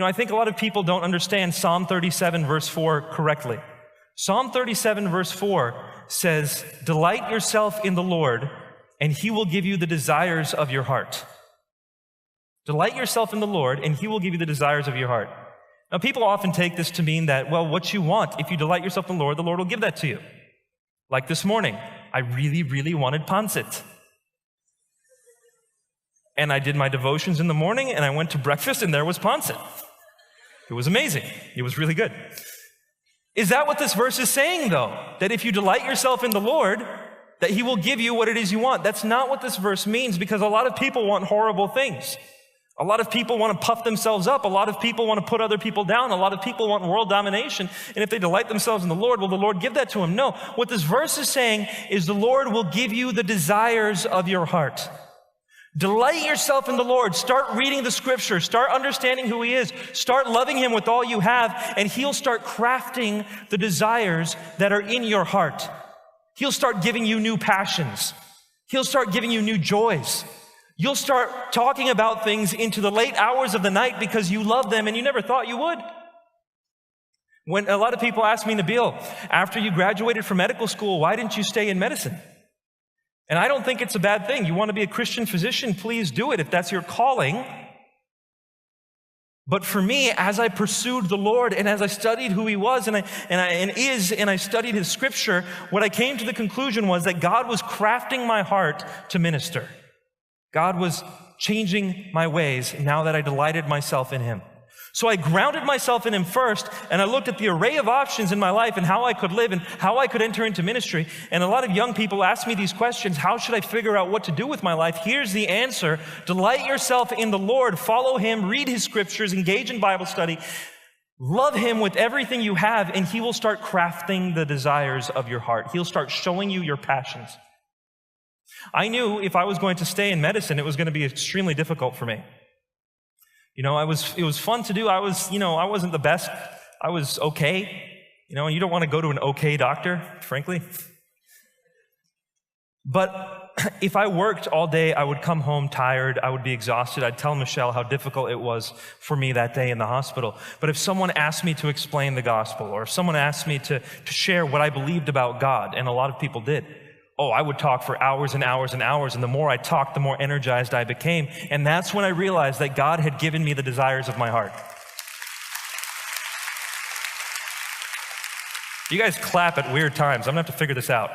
I think a lot of people don't understand Psalm 37 verse 4 correctly. Psalm 37 verse 4 says, "Delight yourself in the Lord, and he will give you the desires of your heart." Delight yourself in the Lord, and he will give you the desires of your heart. Now, people often take this to mean that, well, what you want, if you delight yourself in the Lord will give that to you. Like this morning, I really, really wanted pancit. And I did my devotions in the morning, and I went to breakfast, and there was pancit. It was amazing. It was really good. Is that what this verse is saying, though? That if you delight yourself in the Lord, that he will give you what it is you want? That's not what this verse means, because a lot of people want horrible things. A lot of people want to puff themselves up. A lot of people want to put other people down. A lot of people want world domination. And if they delight themselves in the Lord, will the Lord give that to them? No. What this verse is saying is the Lord will give you the desires of your heart. Delight yourself in the Lord. Start reading the scripture. Start understanding who he is. Start loving him with all you have, and he'll start crafting the desires that are in your heart. He'll start giving you new passions. He'll start giving you new joys. You'll start talking about things into the late hours of the night because you love them and you never thought you would. When a lot of people ask me, Nabeel, after you graduated from medical school, why didn't you stay in medicine? And I don't think it's a bad thing. You want to be a Christian physician, please do it if that's your calling. But for me, as I pursued the Lord and as I studied who he was and I studied his scripture, what I came to the conclusion was that God was crafting my heart to minister. God was changing my ways now that I delighted myself in him. So I grounded myself in him first, and I looked at the array of options in my life and how I could live and how I could enter into ministry. And a lot of young people ask me these questions: how should I figure out what to do with my life? Here's the answer. Delight yourself in the Lord. Follow him. Read his scriptures. Engage in Bible study. Love him with everything you have, and he will start crafting the desires of your heart. He'll start showing you your passions. I knew if I was going to stay in medicine, it was going to be extremely difficult for me. It was fun to do. I wasn't the best. I was okay. And you don't want to go to an okay doctor, frankly. But if I worked all day, I would come home tired. I would be exhausted. I'd tell Michelle how difficult it was for me that day in the hospital. But if someone asked me to explain the gospel, or if someone asked me to share what I believed about God, and a lot of people did, I would talk for hours and hours and hours, and the more I talked, the more energized I became. And that's when I realized that God had given me the desires of my heart. You guys clap at weird times. I'm going to have to figure this out.